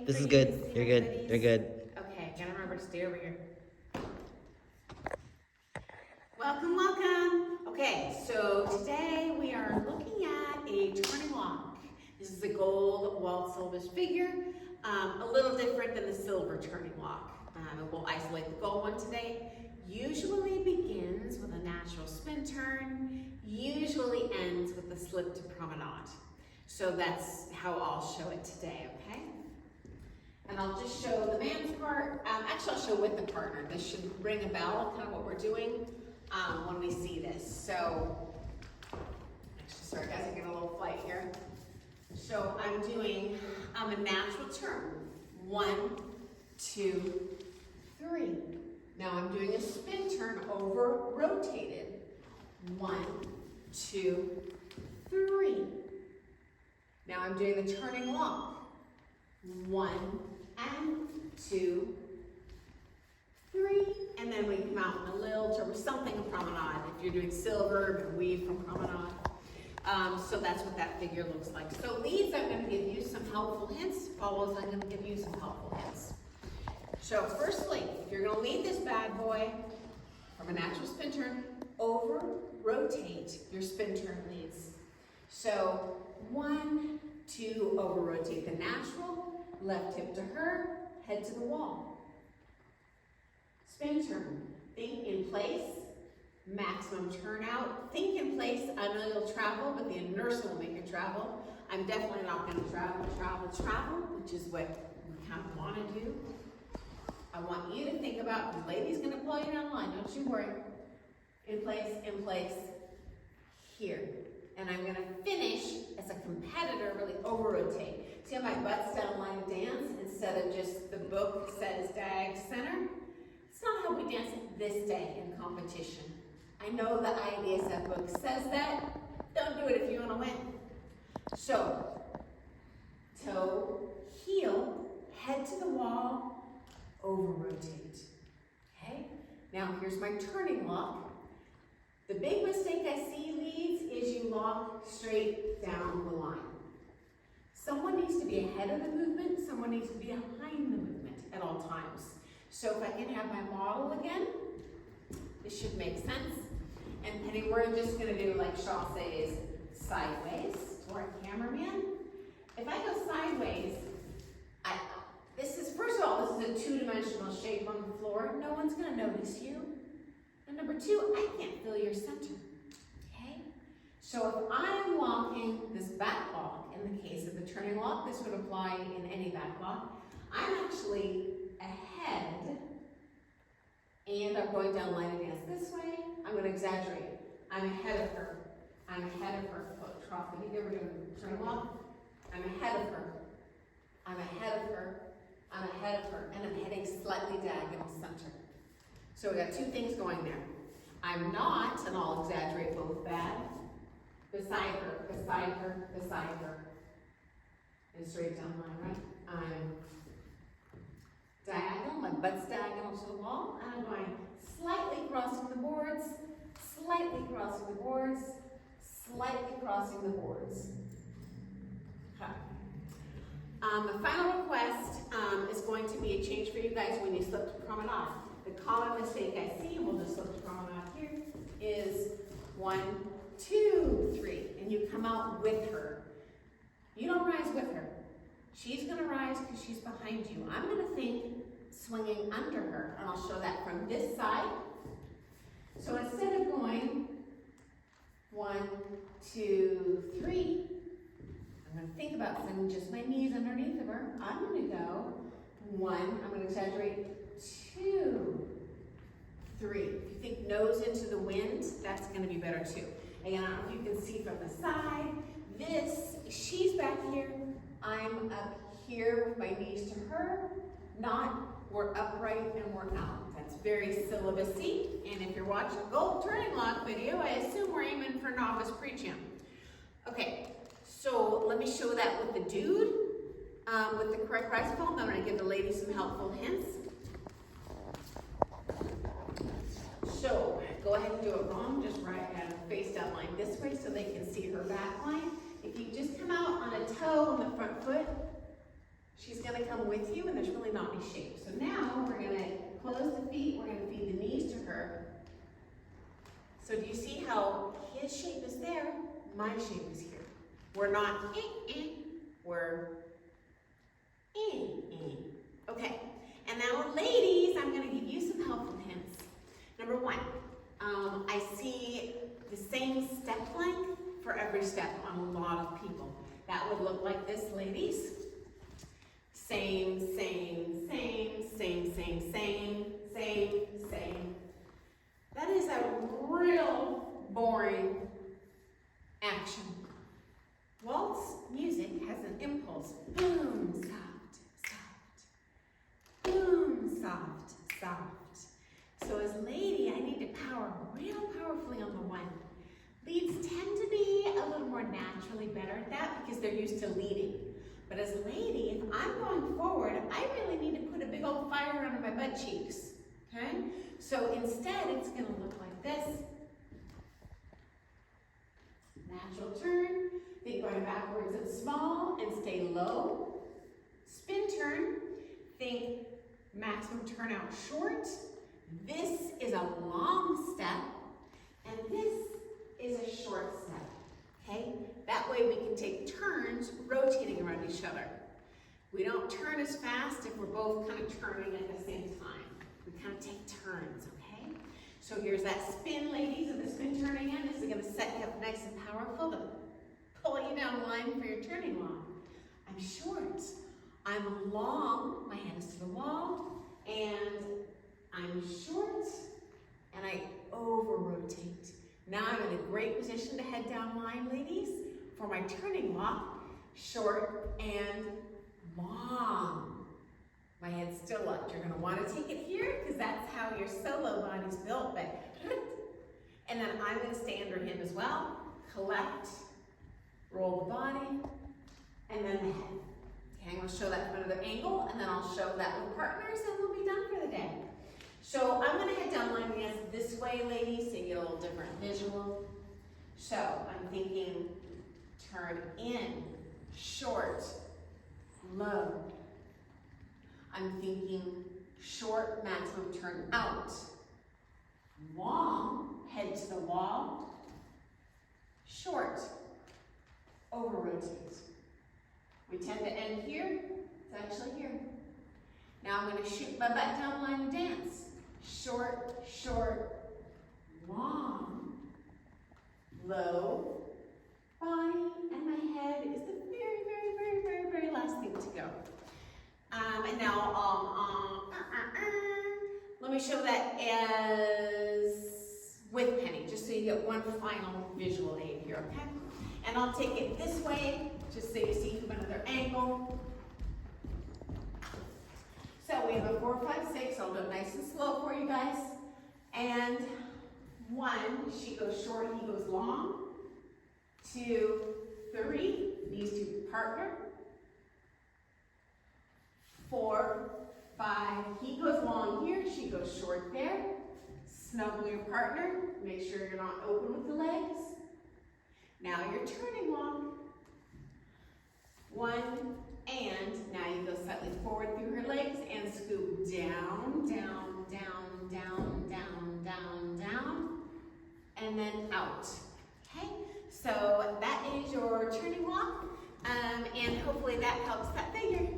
This is good. You're good. You're good. Okay, gotta remember to stay over here. Welcome, welcome. Okay, so today we are looking at a turning lock. This is the gold Waltz silver figure, a little different than the silver turning lock. We'll isolate the gold one today. Usually begins with a natural spin turn, usually ends with a slip to promenade. So that's how I'll show it today, okay? And I'll just show the man's part. Actually, I'll show with the partner. This should ring a bell, kind of what we're doing when we see this. So, actually, sorry guys, I get a little flight here. So I'm doing a natural turn. 1, 2, 3. Now I'm doing a spin turn over rotated. 1, 2, 3. Now I'm doing the turning lock. 1 and 2, 3. And then we come out in a lilt or something in promenade. If you're doing silver, weave from promenade. So that's what that figure looks like. So leads, I'm going to give you some helpful hints. Follows, I'm going to give you some helpful hints. So firstly, you're going to lead this bad boy from a natural spin turn over, rotate your spin turn leads. So 1, 2, over rotate the natural, left hip to her, head to the wall. Spin turn, think in place, maximum turnout, think in place. I know you'll travel, but the inertia will make you travel. I'm definitely not going to travel, which is what we kind of want to do. I want you to think about, the lady's going to pull you down the line, don't you worry. In place, here. And I'm going to finish as a competitor, really over-rotate. See how my butt's down line of dance instead of just the book says diag center? It's not how we dance this day in competition. I know the IDSF book says that. Don't do it if you want to win. So, toe, heel, head to the wall, over-rotate. Okay? Now here's my turning lock. The big mistake I see leads is you lock straight down the line. Someone needs to be ahead of the movement, someone needs to be behind the movement at all times. So if I can have my model again, this should make sense. And Penny, we're just gonna do like chassés sideways to our cameraman. If I go sideways, first of all, this is a 2-dimensional shape on the floor. No one's gonna notice you. And number 2, I can't feel your center, okay? So if I'm locking this back lock, in the case of the turning lock, this would apply in any back lock, I'm actually ahead, and I'm going down line of dance this way. I'm going to exaggerate. I'm ahead of her. I'm ahead of her. Trough. If you ever do a turning lock, I'm ahead of her. I'm ahead of her. I'm ahead of her, and I'm heading slightly diagonal center. So we got 2 things going there. I'm not, and I'll exaggerate both bad, beside her, beside her, beside her. And straight down the line, right? I'm diagonal, my butt's diagonal to the wall, and I'm going slightly crossing the boards, slightly crossing the boards, slightly crossing the boards. Okay. The final request is going to be a change for you guys when you slip to promenade. The common mistake I see, and we'll just slip to promenade here, is 1, 2, 3, and you come out with her. You don't rise with her. She's going to rise because she's behind you. I'm going to think swinging under her, and I'll show that from this side. So instead of going 1, 2, 3, I'm going to think about sending just my knees underneath of her. I'm going to go 1, I'm going to exaggerate, 2, 3. If you think nose into the wind, that's going to be better too. Again, I don't know if you can see from the side. She's back here. I'm up here with my knees to her. We're upright and we're out. That's very syllabusy. And if you're watching a gold turning lock video, I assume we're aiming for novice pre-champ. Okay, so let me show that with the dude, with the correct rise foam. I'm going to give the ladies some helpful hints. So go ahead and do it wrong. Just face down line this way so they can see her back line. If you just come out on a toe on the front foot, she's going to gonna come with you and there's really not any shape. So now we're gonna close the feet, we're gonna feed the knees to her. So do you see how his shape is there, my shape is here. We're not we're Okay, and now ladies, I'm gonna give you some helpful hints. Number one, I see the same step length for every step on a lot of people. That would look like this, ladies. Same, same, same, same, same, same, same, same. That is a real boring action. Waltz music has an impulse. Boom, soft, soft. Boom, soft, soft. So as lady, I need to power real powerfully on the one. Leads tend to be a little more naturally better at that because they're used to leading. But as lady, if I'm going forward, I really need to put a big old fire under my butt cheeks, okay? So instead, it's gonna look like this. Natural turn, think going backwards and small and stay low. Spin turn, think maximum turn out short. This is a long step, and this is a short step, okay? That way we can take turns rotating around each other. We don't turn as fast if we're both kind of turning at the same time. We kind of take turns, okay? So here's that spin, ladies, and the spin turn again. This is gonna set you up nice and powerful to pull you down the line for your turning long. I'm short, I'm long, my hand is to the wall, and I'm short, and I over-rotate. Now I'm in a great position to head down line, ladies, for my turning walk, short and long. My head's still up. You're gonna wanna take it here, because that's how your solo body's built, but, and then I'm gonna stay under him as well, collect, roll the body, and then the head. Okay, I'm gonna show that from another angle, and then I'll show that with partners, and we'll be done for the day. So I'm gonna head down line again this way, ladies, so you get a little different visual. So I'm thinking turn in, short, low. I'm thinking short, maximum turn out. Long, head to the wall. Short, over rotate. We tend to end here, it's actually here. Now I'm gonna shoot my butt down line and dance. Short, short, long, low, body, and my head is the very, very, very, very, very last thing to go. And now, let me show that as with Penny, just so you get one final visual aid here, okay? And I'll take it this way, just so you see from another angle. So we have a 4, 5, 6. I'll do it nice and slow for you guys. And 1, she goes short, he goes long. 2, 3, these two partner. 4, 5, he goes long here, she goes short there. Snuggle your partner, make sure you're not open with the legs. Now you're turning long. 1, and now you go slightly forward through her legs and scoop down, down, down, down, down, down, down, and then out. Okay, so that is your turning walk, and hopefully that helps that figure.